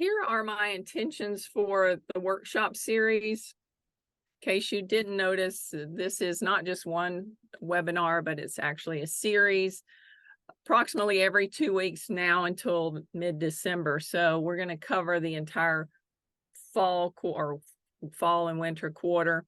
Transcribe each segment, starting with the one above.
here are my intentions for the workshop series. In case you didn't notice, this is not just one webinar, but it's actually a series, approximately every 2 weeks now until mid-December. So we're going to cover the entire fall and winter quarter.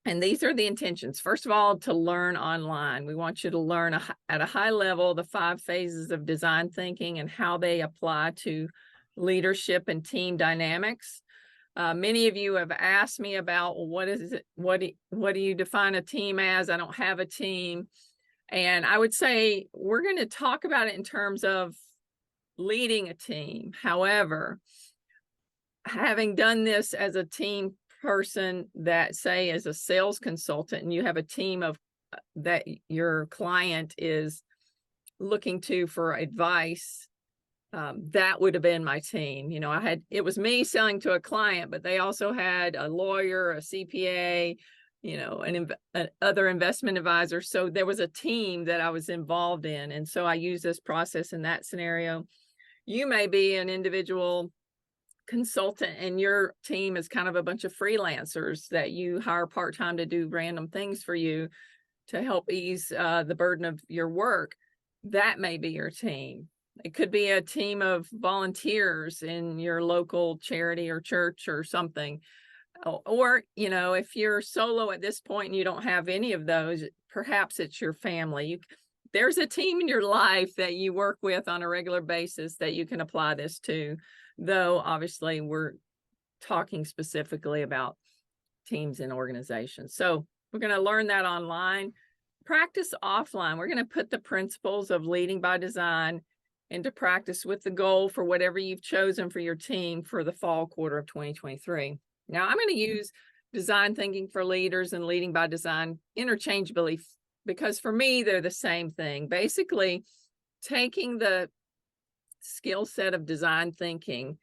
And these are the intentions. First of all, to learn online. We want you to learn at a high level the 5 phases of design thinking and how they apply to leadership and team dynamics. Many of you have asked me about, well, what is it? What do you define a team as? I don't have a team. And I would say we're going to talk about it in terms of leading a team. However, having done this as a team person that, say, as a sales consultant, and you have a team of that your client is looking to for advice, that would have been my team. You know, it was me selling to a client, but they also had a lawyer, a CPA, you know, other investment advisor. So there was a team that I was involved in. And so I use this process in that scenario. You may be an individual consultant and your team is kind of a bunch of freelancers that you hire part-time to do random things for you to help ease the burden of your work. That may be your team. It could be a team of volunteers in your local charity or church or something. Or, you know, if you're solo at this point and you don't have any of those, perhaps it's your family. There's a team in your life that you work with on a regular basis that you can apply this to, though obviously we're talking specifically about teams and organizations. So we're going to learn that online. Practice offline. We're going to put the principles of leading by design into practice with the goal for whatever you've chosen for your team for the fall quarter of 2023. Now, I'm going to use design thinking for leaders and leading by design interchangeably because for me, they're the same thing. Basically, taking the skill set of design thinking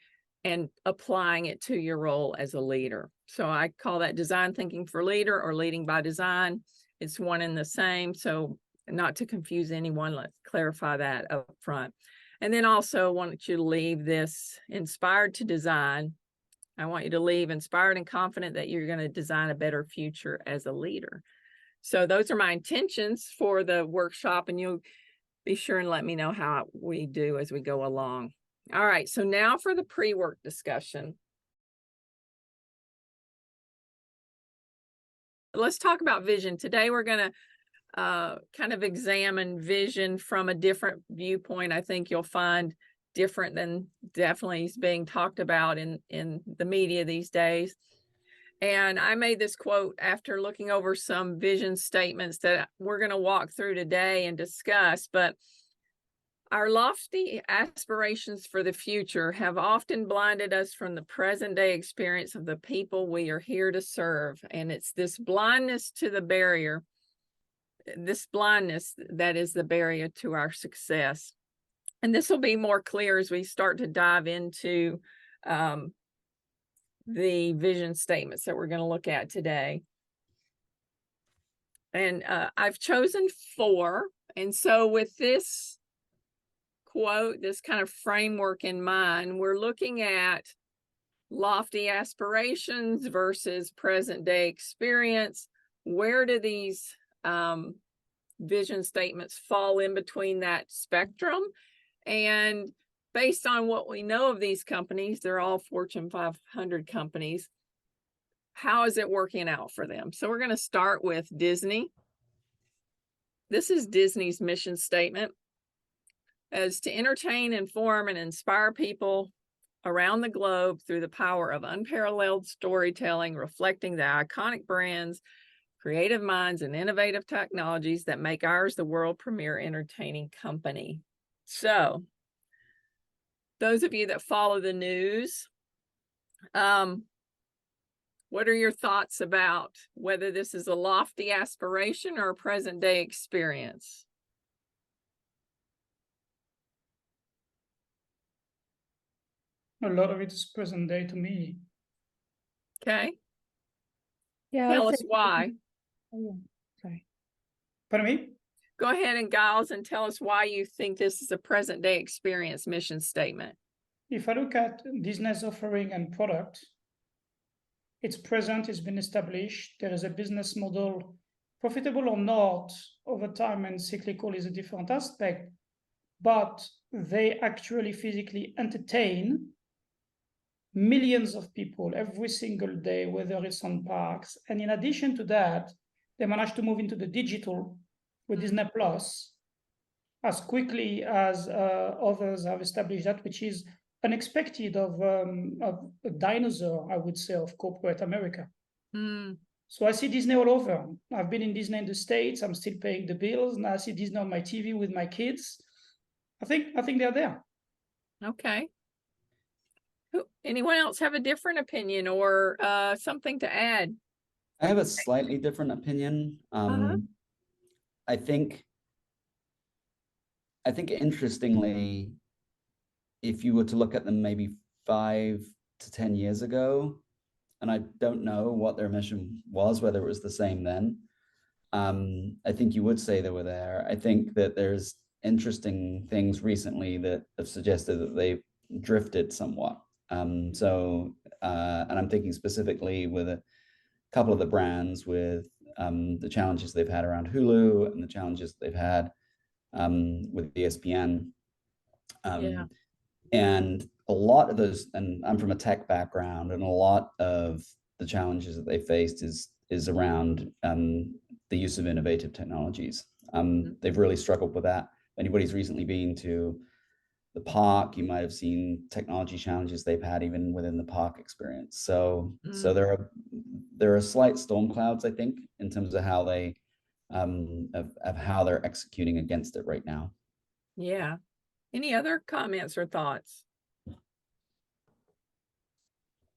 and applying it to your role as a leader. So I call that design thinking for leader or leading by design. It's one and the same. So not to confuse anyone, let's clarify that up front. And then also want you to leave this inspired to design. I want you to leave inspired and confident that you're going to design a better future as a leader. So those are my intentions for the workshop, and you'll be sure and let me know how we do as we go along. All right, so now for the pre-work discussion. Let's talk about vision. Today we're going to kind of examine vision from a different viewpoint. I think you'll find different than definitely is being talked about in the media these days. And I made this quote after looking over some vision statements that we're going to walk through today and discuss. But our lofty aspirations for the future have often blinded us from the present day experience of the people we are here to serve. And it's this blindness to the barrier, this blindness that is the barrier to our success. And this will be more clear as we start to dive into the vision statements that we're going to look at today. And I've chosen 4. And so with this quote, this kind of framework in mind, we're looking at lofty aspirations versus present day experience. Where do these vision statements fall in between that spectrum? And based on what we know of these companies, they're all Fortune 500 companies. How is it working out for them? So we're going to start with Disney. This is Disney's mission statement, as to entertain, inform, and inspire people around the globe through the power of unparalleled storytelling, reflecting the iconic brands, creative minds, and innovative technologies that make ours the world premier entertaining company. So those of you that follow the news, what are your thoughts about whether this is a lofty aspiration or a present day experience? A lot of it is present day to me. Okay. Yeah. Tell us why. Oh, sorry. Pardon me? Go ahead and Giles and tell us why you think this is a present day experience mission statement. if I look at Disney's offering and product, it's present, it's been established. There is a business model, profitable or not, over time, and cyclical is a different aspect, but they actually physically entertain millions of people every single day, whether it's on parks. And in addition to that, they managed to move into the digital with Disney Plus as quickly as others have established that, which is unexpected of a dinosaur, I would say, of corporate America. Mm. So I see Disney all over. I've been in Disney in the States. I'm still paying the bills. Now I see Disney on my TV with my kids. I think they're there. Okay. Anyone else have a different opinion or something to add? I have a slightly different opinion. I think interestingly, if you were to look at them maybe 5 to 10 years ago, and I don't know what their mission was, whether it was the same then, I think you would say they were there. I think that there's interesting things recently that have suggested that they've drifted somewhat. And I'm thinking specifically with a couple of the brands with the challenges they've had around Hulu and the challenges they've had with ESPN. And a lot of those, and I'm from a tech background, and a lot of the challenges that they faced is around the use of innovative technologies. They've really struggled with that. If anybody's recently been to the park, you might have seen technology challenges they've had even within the park experience. So there are slight storm clouds, I think, in terms of how they of how they're executing against it right now. Yeah. Any other comments or thoughts?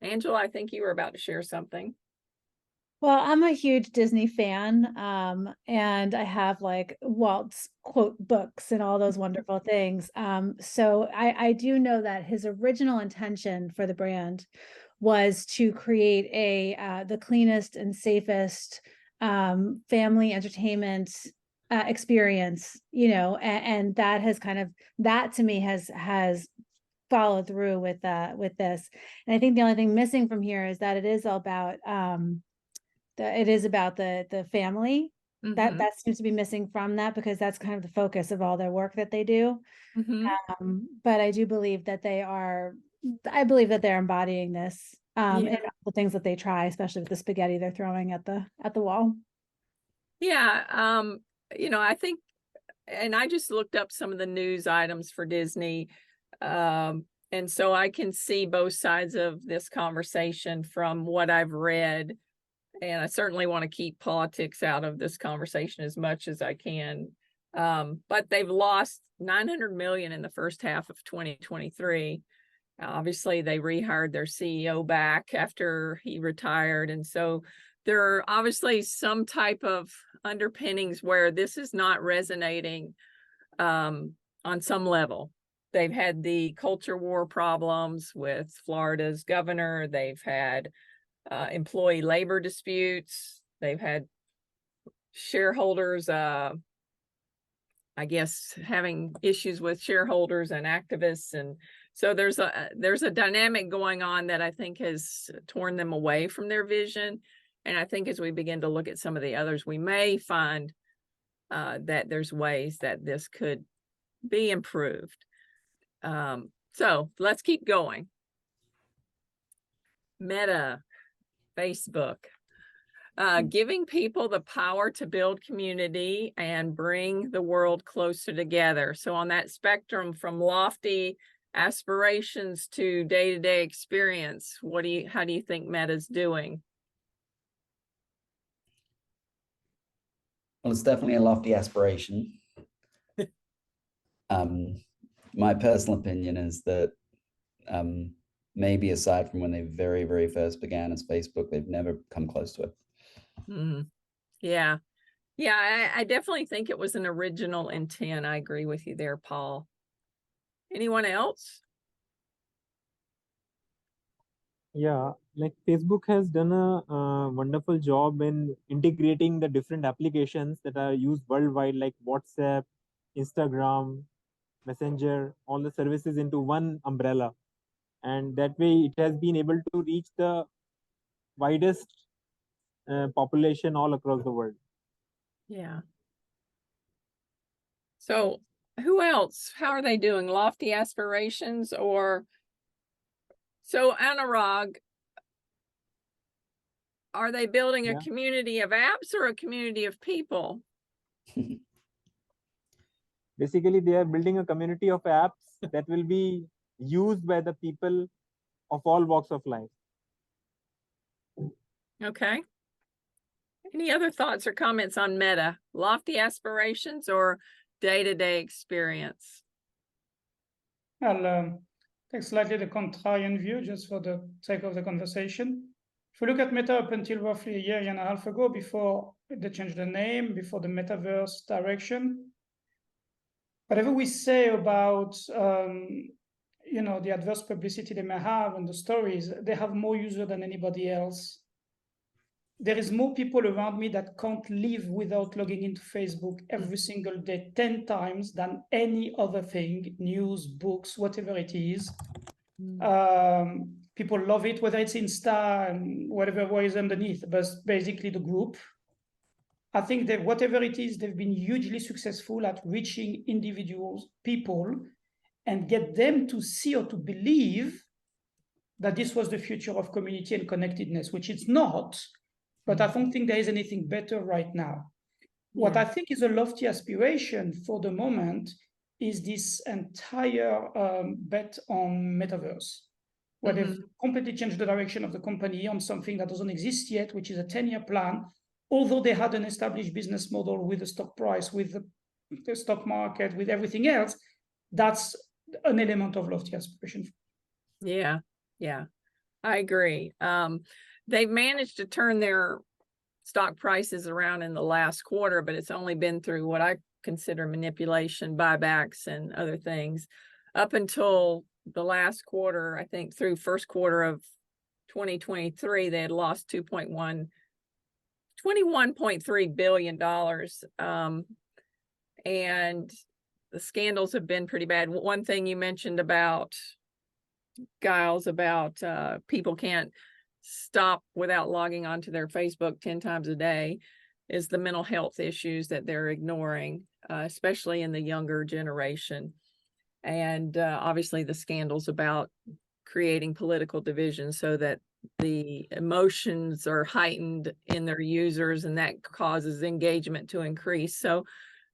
Angela, I think you were about to share something. Well, I'm a huge Disney fan, and I have like Walt's quote books and all those wonderful things. So I do know that his original intention for the brand was to create the cleanest and safest family entertainment experience, and that has that to me has followed through with this. And I think the only thing missing from here is that it is all about the family. That seems to be missing from that, because that's kind of the focus of all their work that they do. But I do believe that they're embodying this in all the things that they try, especially with the spaghetti they're throwing at the wall. Yeah. I think, and I just looked up some of the news items for Disney. And so I can see both sides of this conversation from what I've read. And I certainly want to keep politics out of this conversation as much as I can. But they've lost $900 million in the first half of 2023. Obviously, they rehired their CEO back after he retired. And so there are obviously some type of underpinnings where this is not resonating on some level. They've had the culture war problems with Florida's governor. They've had employee labor disputes. They've had shareholders, I guess, having issues with shareholders and activists. And so there's a dynamic going on that I think has torn them away from their vision. And I think as we begin to look at some of the others, we may find that there's ways that this could be improved. So let's keep going. Meta, Facebook, giving people the power to build community and bring the world closer together. So on that spectrum from lofty aspirations to day-to-day experience, how do you think Meta's doing? Well, it's definitely a lofty aspiration. My personal opinion is that maybe aside from when they very, very first began as Facebook, they've never come close to it. Yeah. I definitely think it was an original intent. I agree with you there, Paul. Anyone else? Yeah, like Facebook has done a wonderful job in integrating the different applications that are used worldwide, like WhatsApp, Instagram, Messenger, all the services into one umbrella. and that way it has been able to reach the widest population all across the world. Yeah. So who else? How are they doing? Lofty aspirations or so Anurag, are they building a Yeah. community of apps or a community of people? Basically, they are building a community of apps that will be used by the people of all walks of life. Okay. Any other thoughts or comments on Meta? Lofty aspirations or day-to-day experience? I'll take slightly the contrarian view just for the sake of the conversation. If we look at Meta up until roughly a year and a half ago, before they changed the name, before the metaverse direction, whatever we say about the adverse publicity they may have and the stories, they have more users than anybody else. There is more people around me that can't live without logging into Facebook every single day 10 times than any other thing, news, books, whatever it is. People love it, whether it's Insta and whatever is underneath, but basically the group. I think that whatever it is, they've been hugely successful at reaching individuals, people, and get them to see or to believe that this was the future of community and connectedness, which it's not. But I don't think there is anything better right now. What I think is a lofty aspiration for the moment is this entire bet on metaverse, where they've completely changed the direction of the company on something that doesn't exist yet, which is a 10-year plan, although they had an established business model with the stock price, with the stock market, with everything else. That's an element of lofty aspiration. Yeah, I agree. They've managed to turn their stock prices around in the last quarter, but it's only been through what I consider manipulation, buybacks, and other things. Up until the last quarter, I think through first quarter of 2023, they had lost $21.3 billion. And the scandals have been pretty bad. One thing you mentioned about Giles, about people can't stop without logging onto their Facebook 10 times a day, is the mental health issues that they're ignoring, especially in the younger generation. And obviously the scandals about creating political division so that the emotions are heightened in their users, and that causes engagement to increase. So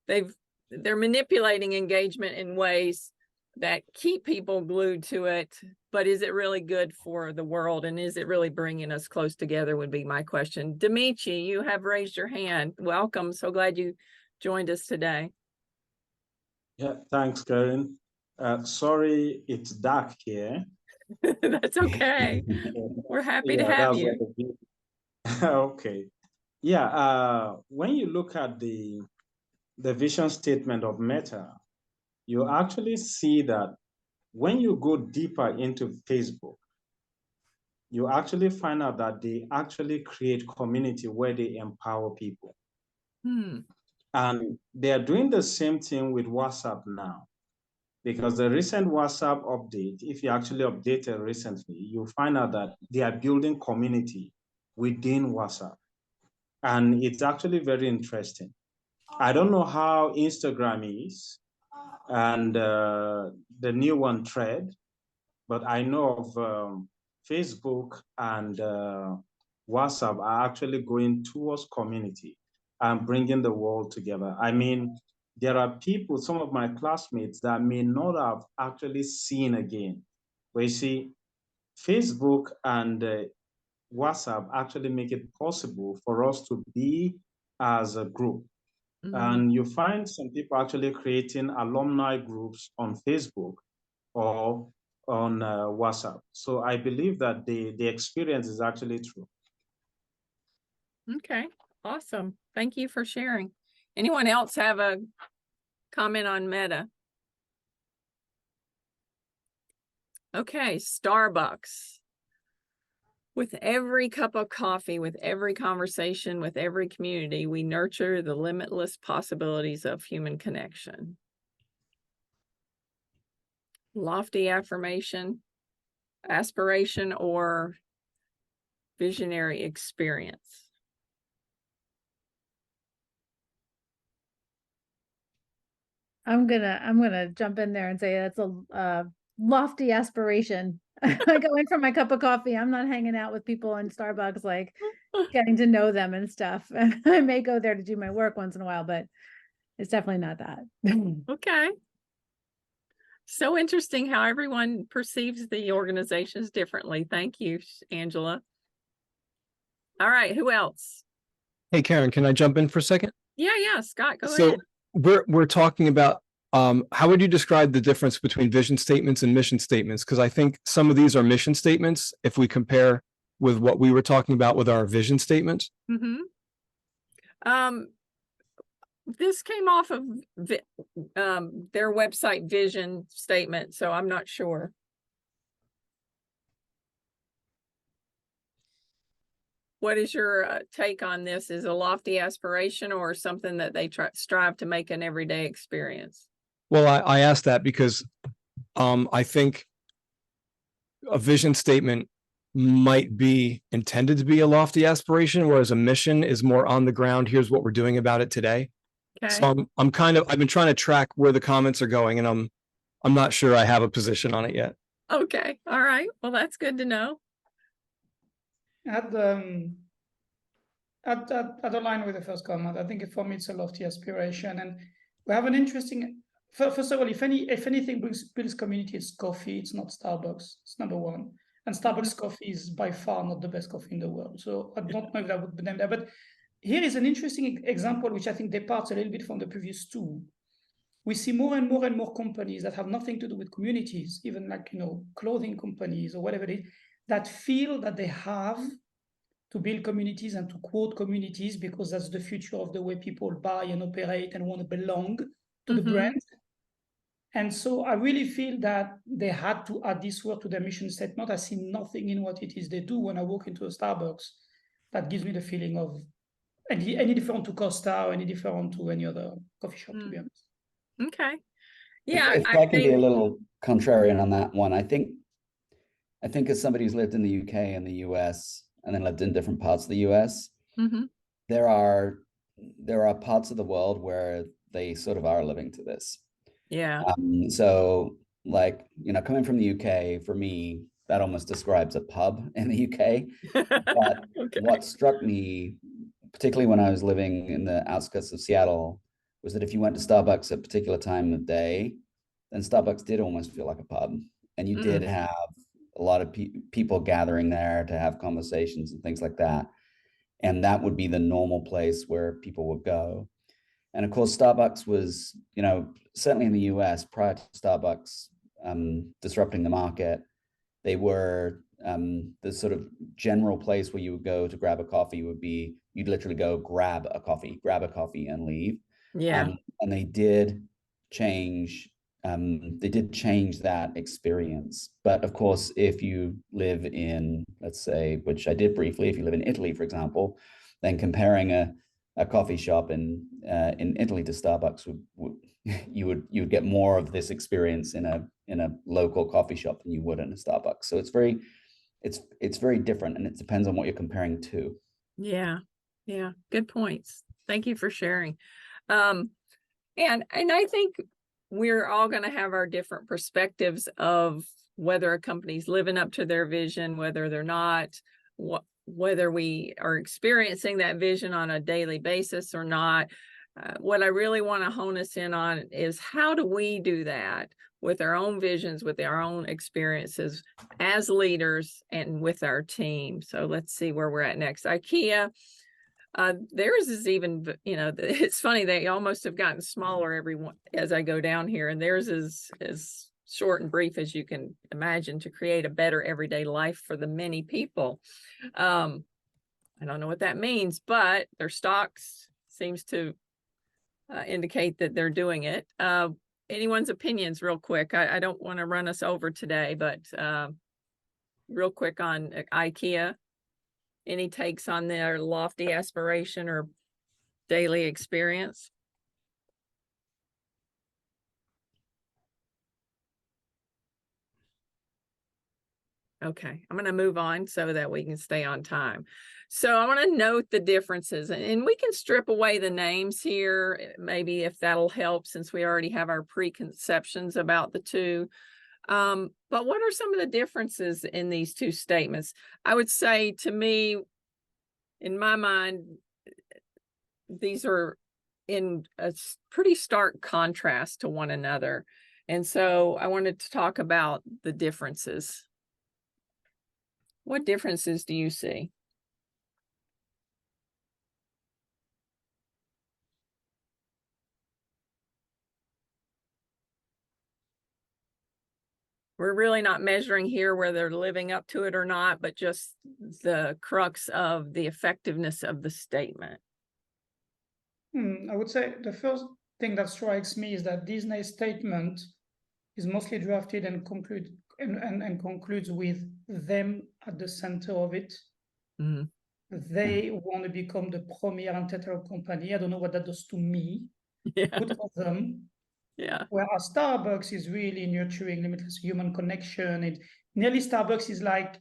they're manipulating engagement in ways that keep people glued to it. But is it really good for the world, and is it really bringing us close together would be my question. Dimitri, you have raised your hand. Welcome. So glad you joined us today. Yeah, thanks, Karen. Sorry, it's dark here. That's okay. We're happy to have you. Okay. Yeah, when you look at the vision statement of Meta, you actually see that when you go deeper into Facebook, you actually find out that they actually create community where they empower people. And they are doing the same thing with WhatsApp now, because the recent WhatsApp update, if you actually update it recently, you find out that they are building community within WhatsApp. And it's actually very interesting. I don't know how Instagram is and the new one, Thread, but I know of Facebook and WhatsApp are actually going towards community and bringing the world together. I mean, there are people, some of my classmates, that may not have actually seen again. Where you see, Facebook and WhatsApp actually make it possible for us to be as a group. And you find some people actually creating alumni groups on Facebook or on WhatsApp. So I believe that the experience is actually true. Okay, awesome. Thank you for sharing. Anyone else have a comment on Meta? Okay, Starbucks. With every cup of coffee, with every conversation, with every community, we nurture the limitless possibilities of human connection. Lofty affirmation aspiration or visionary experience? I'm gonna jump in there and say that's a lofty aspiration. I go in for my cup of coffee. I'm not hanging out with people in Starbucks, like getting to know them and stuff. I may go there to do my work once in a while, but it's definitely not that. Okay. So interesting how everyone perceives the organizations differently. Thank you, Angela. All right, who else? Hey, Karen, can I jump in for a second? Yeah, Scott, go So ahead. we're talking about how would you describe the difference between vision statements and mission statements? Because I think some of these are mission statements if we compare with what we were talking about with our vision statement. This came off of their website vision statement, so I'm not sure. What is your take on this? Is a lofty aspiration or something that they strive to make an everyday experience? Well, I asked that because I think a vision statement might be intended to be a lofty aspiration, whereas a mission is more on the ground. Here's what we're doing about it today. Okay. So I've been trying to track where the comments are going, and I'm not sure I have a position on it yet. Okay. All right. Well, that's good to know. I'd align with the first comment. I think for me it's a lofty aspiration, and we have an interesting. First of all, if anything builds community, it's coffee. It's not Starbucks. It's number one, and Starbucks coffee is by far not the best coffee in the world. So I don't know if that would be named there, but here is an interesting example, which I think departs a little bit from the previous two. We see more and more companies that have nothing to do with communities, even like, clothing companies or whatever it is, that feel that they have to build communities and to quote communities because that's the future of the way people buy and operate and want to belong to the brand. And so I really feel that they had to add this word to their mission statement. I see nothing in what it is they do when I walk into a Starbucks that gives me the feeling of any different to Costa or any different to any other coffee shop, to be honest. Okay. Yeah. If I can be a little contrarian on that one, I think as somebody who's lived in the UK and the US and then lived in different parts of the US, there are parts of the world where they sort of are living to this. Yeah. So like, coming from the UK, for me, that almost describes a pub in the UK. But Okay. what struck me, particularly when I was living in the outskirts of Seattle, was that if you went to Starbucks at a particular time of day, then Starbucks did almost feel like a pub. And you did have a lot of people gathering there to have conversations and things like that. And that would be the normal place where people would go. And of course, Starbucks was, certainly in the US, prior to Starbucks disrupting the market, they were the sort of general place where you would go to grab a coffee would be, you'd literally go grab a coffee and leave. Yeah. And they did change that experience. But of course, if you live in, let's say, which I did briefly, if you live in Italy, for example, then comparing a coffee shop in Italy to Starbucks you would get more of this experience in a local coffee shop than you would in a Starbucks. So it's very different, and it depends on what you're comparing to. Yeah. Good points. Thank you for sharing. And I think we're all going to have our different perspectives of whether a company's living up to their vision, whether they're not, whether we are experiencing that vision on a daily basis or not. What I really want to hone us in on is how do we do that with our own visions, with our own experiences as leaders and with our team. So let's see where we're at next. Ikea. Theirs is even, it's funny, they almost have gotten smaller everyone as I go down here, and theirs is as short and brief as you can imagine, to create a better everyday life for the many people. I don't know what that means, but their stocks seems to indicate that they're doing it. Anyone's opinions real quick. I don't want to run us over today, but real quick on Ikea. Any takes on their lofty aspiration or daily experience? Okay, I'm going to move on so that we can stay on time. So I want to note the differences, and we can strip away the names here, maybe if that'll help, since we already have our preconceptions about the two. But what are some of the differences in these two statements? I would say, to me, in my mind, these are in a pretty stark contrast to one another. And so I wanted to talk about the differences. What differences do you see? We're really not measuring here whether they're living up to it or not, but just the crux of the effectiveness of the statement. I would say the first thing that strikes me is that Disney's statement is mostly drafted and concludes with them at the center of it. Mhm. They want to become the premier entertainment company. I don't know what that does to me. Yeah, Good for them. yeah, Whereas Starbucks is really nurturing limitless human connection. It nearly Starbucks is like,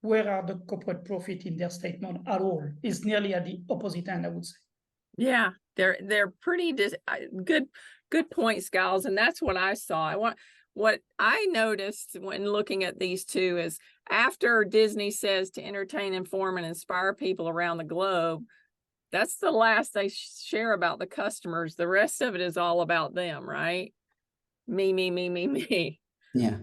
where are the corporate profit in their statement at all? It's nearly at the opposite end, I would say. yeah. They're pretty good points, Giles, and that's what I saw. What I noticed when looking at these two is, after Disney says to entertain, inform, and inspire people around the globe, that's the last they share about the customers. The rest of it is all about them, right? Me, me, me, me, me. Yeah.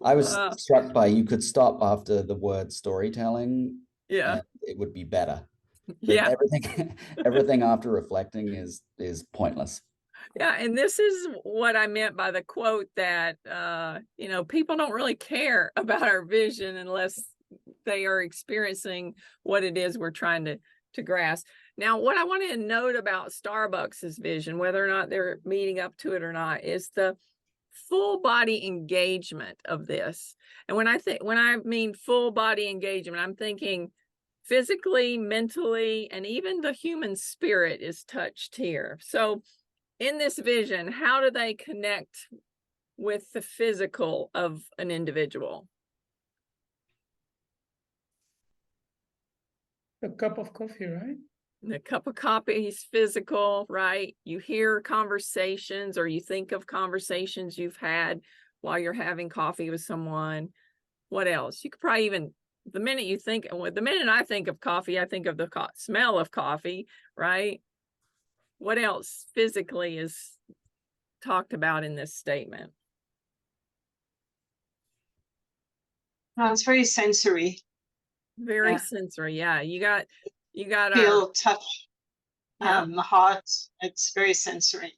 I was Uh, struck by, you could stop after the word storytelling yeah, and it would be better. But yeah, everything everything after reflecting is pointless. yeah. And this is what I meant by the quote that, people don't really care about our vision unless they are experiencing what it is we're trying to grasp. Now, what I wanted to note about Starbucks's vision, whether or not they're meeting up to it or not, is the full body engagement of this. And when I mean full body engagement, I'm thinking physically, mentally, and even the human spirit is touched here. So in this vision, how do they connect with the physical of an individual? A cup of coffee, right? The cup of coffee is physical, right? You hear conversations, or you think of conversations you've had while you're having coffee with someone. What else? You could probably even, the minute I think of coffee, I think of the smell of coffee, right? What else physically is talked about in this statement? It's very sensory. Very Yeah. sensory. Yeah. You got Feel, touch, yeah. the heart. It's very sensory.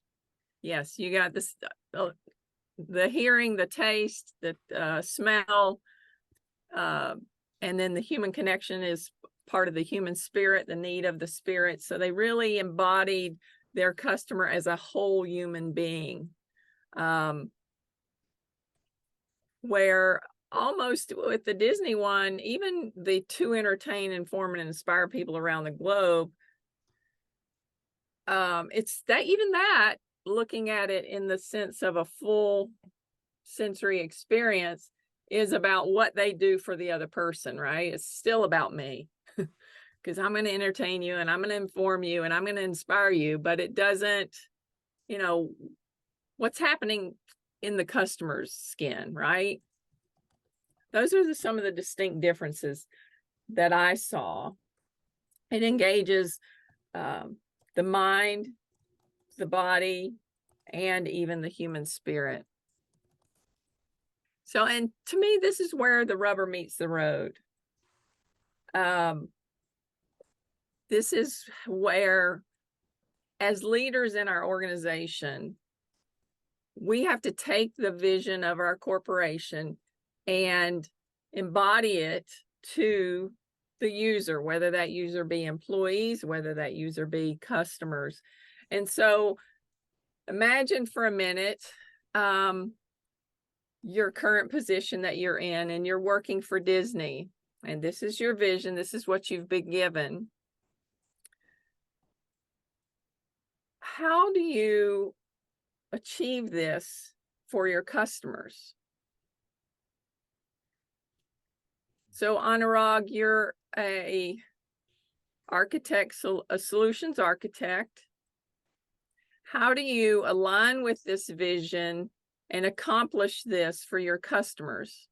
Yes, you got this, the hearing, the taste, the smell, and then the human connection is part of the human spirit, the need of the spirit. So they really embodied their customer as a whole human being, where almost with the Disney one, even the to entertain, inform, and inspire people around the globe, it's that, even that, looking at it in the sense of a full sensory experience, is about what they do for the other person, right? It's still about me, because I'm going to entertain you and I'm going to inform you and I'm going to inspire you, but it doesn't, what's happening in the customer's skin, right? Those are some of the distinct differences that I saw. It engages the mind, the body, and even the human spirit. So, and to me, this is where the rubber meets the road. This is where, as leaders in our organization, we have to take the vision of our corporation and embody it to the user, whether that user be employees, whether that user be customers. And so imagine for a minute your current position that you're in, and you're working for Disney, and this is your vision, this is what you've been given. How do you achieve this for your customers? So Anurag, you're a solutions architect. How do you align with this vision and accomplish this for your customers?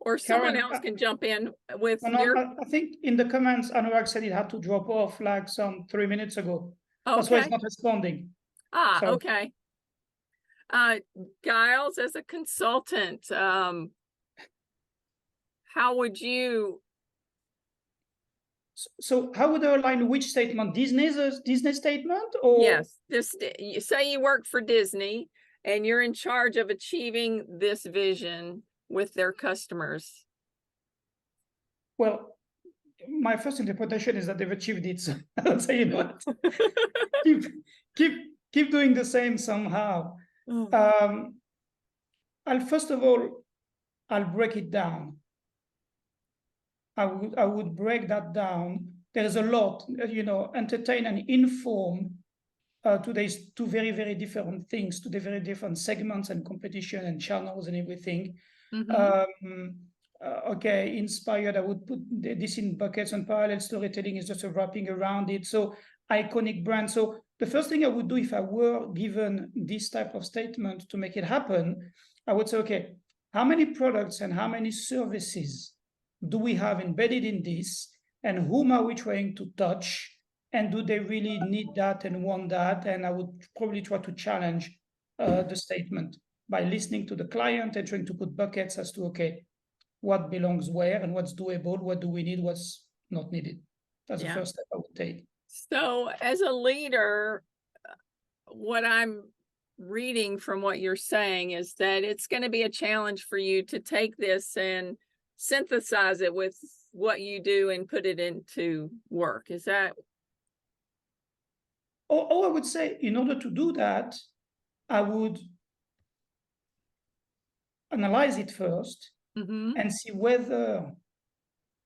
Or someone Karen, else can jump in with no, your. I think in the comments, Anurag said it had to drop off like some 3 minutes ago. That's why it's Okay. not responding. Ah, Sorry. okay. Giles, as a consultant, how would you? So how would I align which statement? Disney statement, or? Yes, you say you work for Disney and you're in charge of achieving this vision with their customers. Well, my first interpretation is that they've achieved it. So I'll say, you know what? keep doing the same somehow. I'll first of all, I'll break it down. I would break that down. There is a lot, entertain and inform to these two very, very different things, to the very different segments and competition and channels and everything. Okay, inspired, I would put this in buckets, and parallel storytelling is just a wrapping around it. So iconic brand. So the first thing I would do if I were given this type of statement to make it happen, I would say, okay, how many products and how many services do we have embedded in this, and whom are we trying to touch, and do they really need that and want that? And I would probably try to challenge the statement by listening to the client and trying to put buckets as to, okay, what belongs where and what's doable, what do we need, what's not needed. That's the first step I would take. So as a leader, what I'm reading from what you're saying is that it's going to be a challenge for you to take this and synthesize it with what you do and put it into work. Is that? Or I would say, in order to do that, I would analyze it first and see whether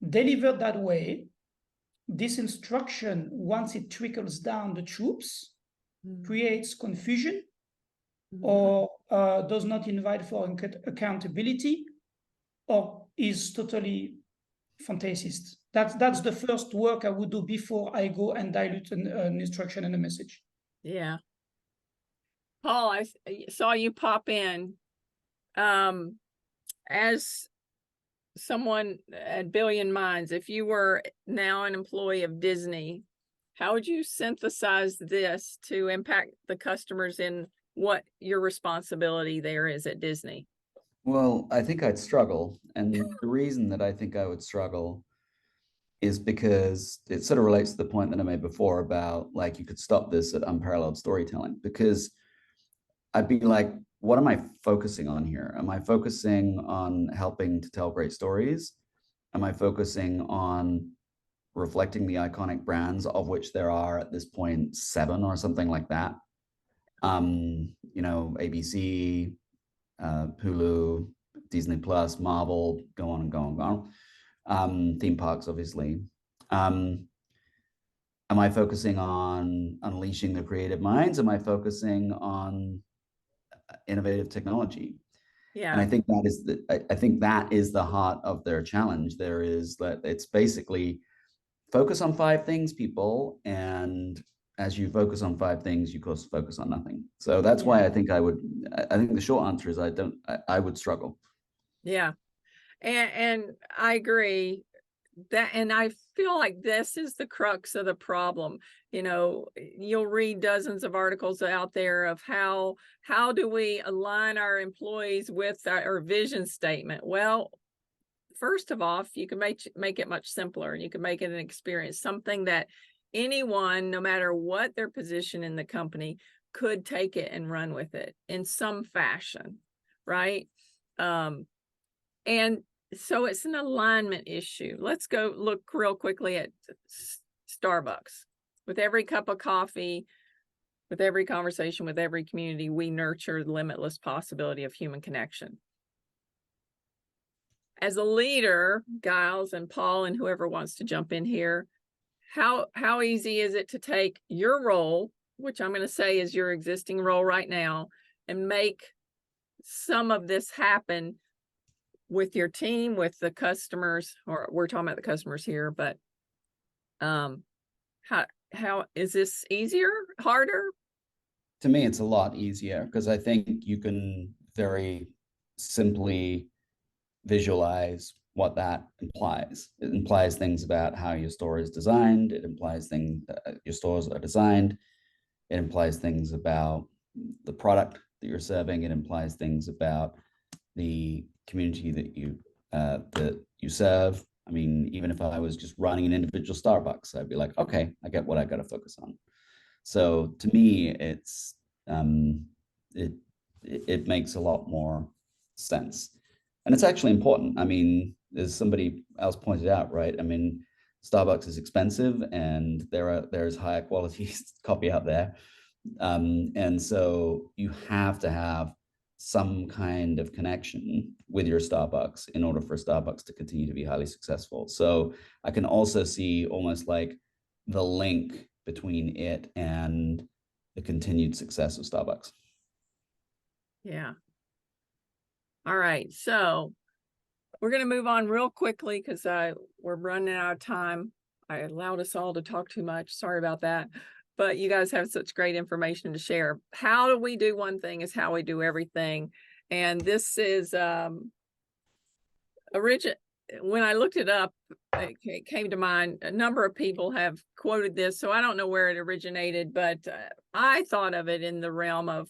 delivered that way, this instruction, once it trickles down the troops, creates confusion or does not invite for accountability, or is totally fantasist. That's the first work I would do before I go and dilute an instruction and a message. Yeah. Paul, I saw you pop in. As someone at Billion Minds, if you were now an employee of Disney, how would you synthesize this to impact the customers in what your responsibility there is at Disney? Well, I think I'd struggle. And the reason that I think I would struggle is because it sort of relates to the point that I made before about, like, you could stop this at unparalleled storytelling, because I'd be like, what am I focusing on here? Am I focusing on helping to tell great stories? Am I focusing on reflecting the iconic brands, of which there are at this point 7 or something like that? ABC, Hulu, Disney Plus, Marvel, go on and go on and go on. Theme parks, obviously. Am I focusing on unleashing the creative minds? Am I focusing on innovative technology? Yeah. And I think that is the heart of their challenge. It's basically focus on 5 things, people, and as you focus on 5 things, you focus on nothing. So that's why I think the short answer is I would struggle. Yeah. And I agree that, and I feel like this is the crux of the problem. You'll read dozens of articles out there of how do we align our employees with our vision statement? Well, first of all, you can make it much simpler, and you can make it an experience, something that anyone, no matter what their position in the company, could take it and run with it in some fashion, right? And so it's an alignment issue. Let's go look real quickly at Starbucks. With every cup of coffee, with every conversation, with every community, we nurture the limitless possibility of human connection. as a leader, Giles and Paul and whoever wants to jump in here, how easy is it to take your role, which I'm going to say is your existing role right now, and make some of this happen with your team, with the customers, or we're talking about the customers here, but how is this easier, harder? To me, it's a lot easier because I think you can very simply visualize what that implies. It implies things about how your store is designed. It implies things your stores are designed. It implies things about the product that you're serving. It implies things about the community that you serve. I mean, even if I was just running an individual Starbucks, I'd be like, okay, I get what I got to focus on. So to me, it's it makes a lot more sense, and it's actually important. I mean, as somebody else pointed out, right? I mean, Starbucks is expensive, and there's higher quality coffee out there, and so you have to have some kind of connection with your Starbucks in order for Starbucks to continue to be highly successful. So I can also see almost like the link between it and the continued success of Starbucks. Yeah. All right. So we're going to move on real quickly because we're running out of time. I allowed us all to talk too much. Sorry about that. But you guys have such great information to share. How do we do one thing is how we do everything. And this is when I looked it up, it came to mind. A number of people have quoted this, so I don't know where it originated, but I thought of it in the realm of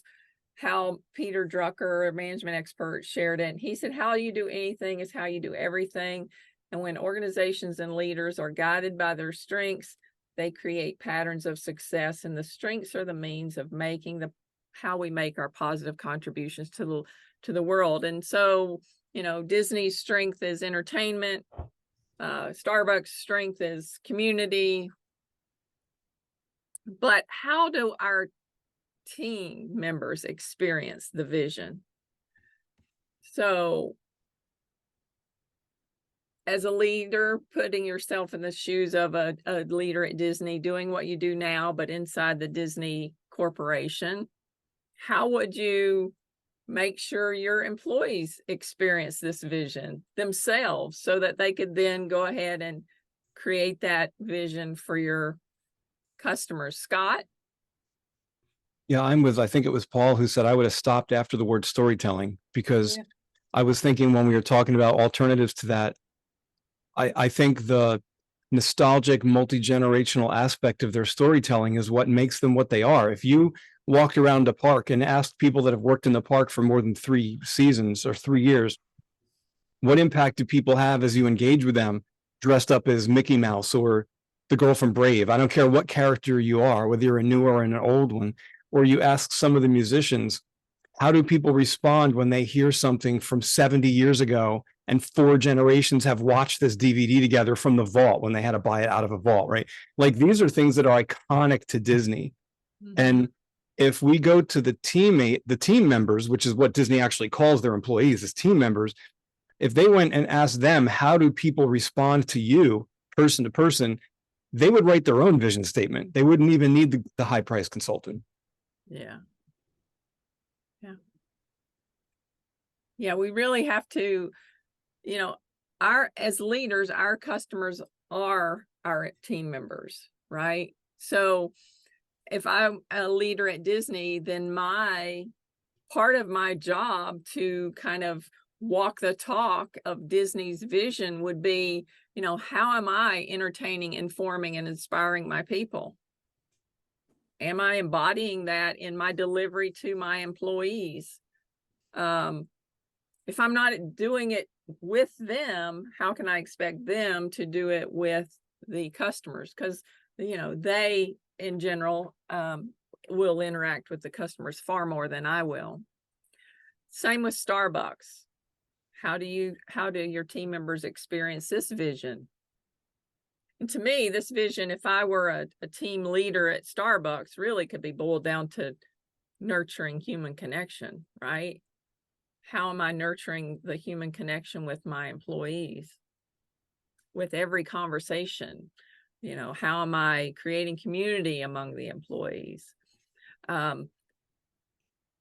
how Peter Drucker, a management expert, shared it. And he said, how you do anything is how you do everything. And when organizations and leaders are guided by their strengths, they create patterns of success, and the strengths are the means of making how we make our positive contributions to the world. And so, you know, Disney's strength is entertainment. Starbucks' strength is community. But how do our team members experience the vision? So as a leader, putting yourself in the shoes of a leader at Disney, doing what you do now, but inside the Disney corporation, how would you make sure your employees experience this vision themselves so that they could then go ahead and create that vision for your customers? Scott? Yeah, I think it was Paul who said I would have stopped after the word storytelling, because I was thinking when we were talking about alternatives to that, I think the nostalgic, multi-generational aspect of their storytelling is what makes them what they are. If you walked around a park and asked people that have worked in the park for more than 3 seasons or 3 years, what impact do people have as you engage with them dressed up as Mickey Mouse or the girl from Brave? I don't care what character you are, whether you're a new or an old one. Or you ask some of the musicians, how do people respond when they hear something from 70 years ago and 4 generations have watched this DVD together from the vault when they had to buy it out of a vault, right? Like, these are things that are iconic to Disney. Mm-hmm. And if we go to the team members, which is what Disney actually calls their employees, as team members, if they went and asked them, how do people respond to you person to person, they would write their own vision statement. They wouldn't even need the high price consultant. Yeah. Yeah, we really have to, you know, as leaders, our customers are our team members, right? So if I'm a leader at Disney, then part of my job to kind of walk the talk of Disney's vision would be, you know, how am I entertaining, informing, and inspiring my people? Am I embodying that in my delivery to my employees? If I'm not doing it with them, how can I expect them to do it with the customers? Because, you know, they in general will interact with the customers far more than I will. Same with Starbucks. How do your team members experience this vision? And to me, this vision, if I were a team leader at Starbucks, really could be boiled down to nurturing human connection, right? how am I nurturing the human connection with my employees? With every conversation, you know, how am I creating community among the employees? The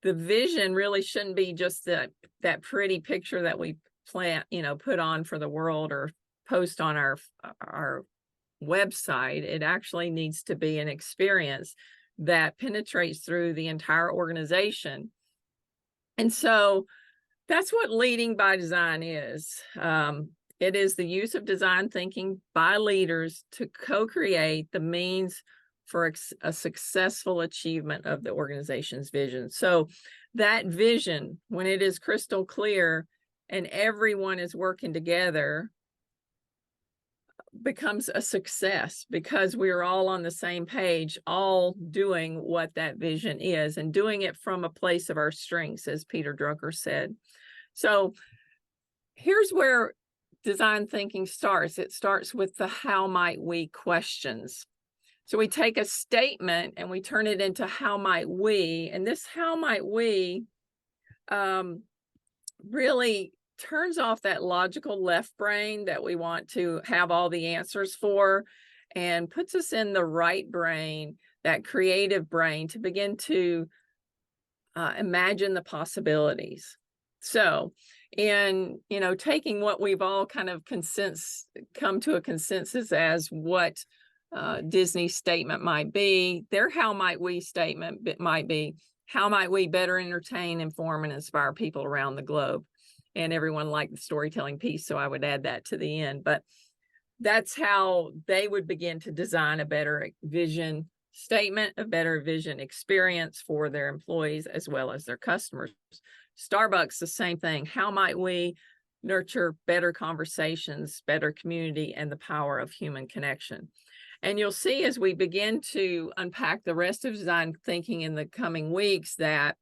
vision really shouldn't be just that pretty picture that we put on for the world or post on our website. It actually needs to be an experience that penetrates through the entire organization. And so that's what leading by design is. It is the use of design thinking by leaders to co-create the means for a successful achievement of the organization's vision. So that vision, when it is crystal clear and everyone is working together, becomes a success because we're all on the same page, all doing what that vision is and doing it from a place of our strengths, as Peter Drucker said. So here's where design thinking starts. It starts with the how might we questions. So we take a statement and we turn it into how might we, and this how might we really turns off that logical left brain that we want to have all the answers for and puts us in the right brain, that creative brain, to begin to imagine the possibilities. So in, taking what we've all kind of come to a consensus as what Disney's statement might be, their how might we statement might be, how might we better entertain, inform, and inspire people around the globe? And everyone liked the storytelling piece, so I would add that to the end. But that's how they would begin to design a better vision statement, a better vision experience for their employees as well as their customers. Starbucks, the same thing. How might we nurture better conversations, better community, and the power of human connection? And you'll see as we begin to unpack the rest of design thinking in the coming weeks that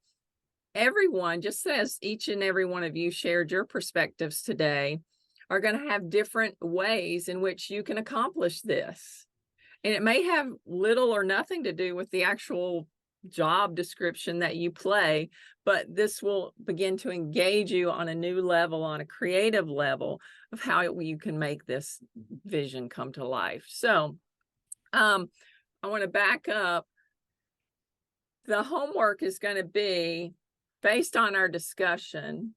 everyone, just as each and every one of you shared your perspectives today, are going to have different ways in which you can accomplish this. And it may have little or nothing to do with the actual job description that you play, but this will begin to engage you on a new level, on a creative level of how you can make this vision come to life. So I want to back up. The homework is going to be based on our discussion.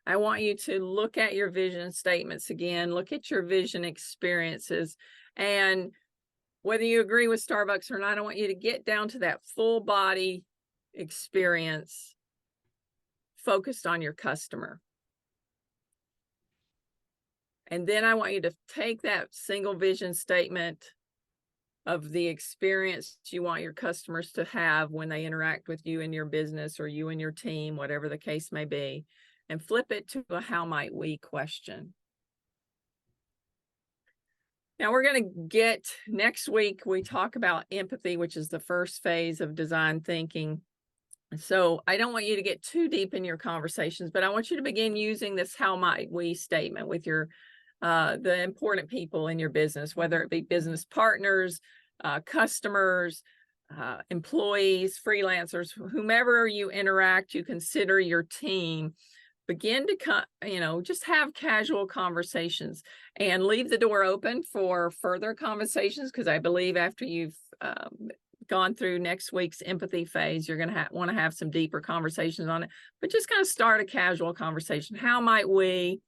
I want you to look at your vision statements again, look at your vision experiences, and whether you agree with Starbucks or not, I want you to get down to that full body experience focused on your customer. And then I want you to take that single vision statement of the experience you want your customers to have when they interact with you in your business or you and your team, whatever the case may be, and flip it to a how might we question. Now we're going to get, next week, we talk about empathy, which is the first phase of design thinking. So I don't want you to get too deep in your conversations, but I want you to begin using this how might we statement with your the important people in your business, whether it be business partners, customers, employees, freelancers, whomever you interact, you consider your team. Begin to, just have casual conversations and leave the door open for further conversations, because I believe after you've gone through next week's empathy phase, you're going to want to have some deeper conversations on it. But just kind of start a casual conversation. How might we?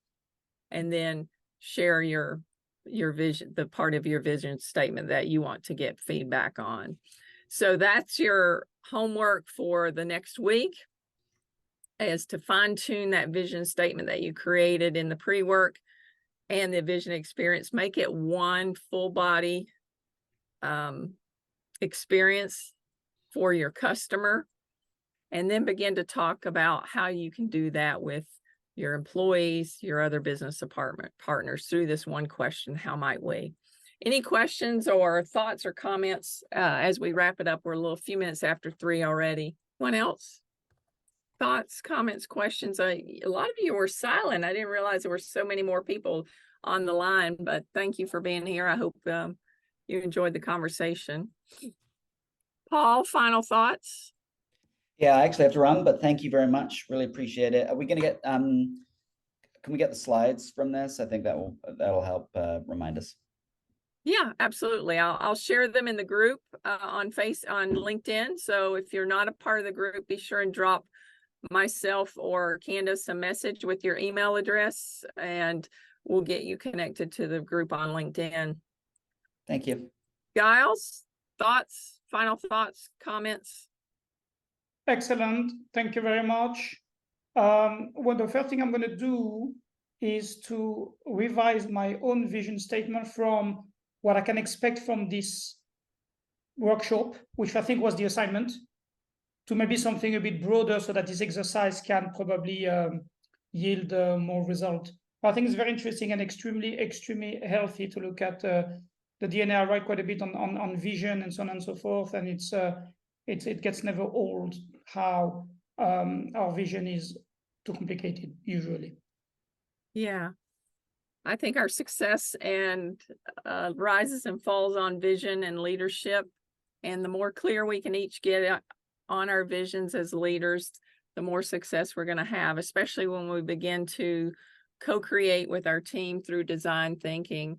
And then share your vision, the part of your vision statement that you want to get feedback on. So that's your homework for the next week, is to fine-tune that vision statement that you created in the pre-work and the vision experience. Make it one full body experience for your customer, and then begin to talk about how you can do that with your employees, your other business partners through this one question, how might we? Any questions or thoughts or comments as we wrap it up? We're a few minutes after 3 already. Anyone else? Thoughts, comments, questions? A lot of you were silent. I didn't realize there were so many more people on the line, but thank you for being here. I hope you enjoyed the conversation. Paul, final thoughts? Yeah, I actually have to run, but thank you very much. Really appreciate it. Are we going to get, can we get the slides from this? I think that'll help remind us. Yeah, absolutely. I'll share them in the group on LinkedIn. So if you're not a part of the group, be sure and drop myself or Candace a message with your email address, and we'll get you connected to the group on LinkedIn. Thank you. Giles, thoughts, final thoughts, comments? Excellent. Thank you very much. Well, the first thing I'm going to do is to revise my own vision statement from what I can expect from this workshop, which I think was the assignment, to maybe something a bit broader so that this exercise can probably yield more result. I think it's very interesting and extremely healthy to look at the DNA. I write quite a bit on vision and so on and so forth, and it gets never old how our vision is too complicated usually. Yeah, I think our success and rises and falls on vision and leadership, and the more clear we can each get on our visions as leaders, the more success we're going to have, especially when we begin to co-create with our team through design thinking.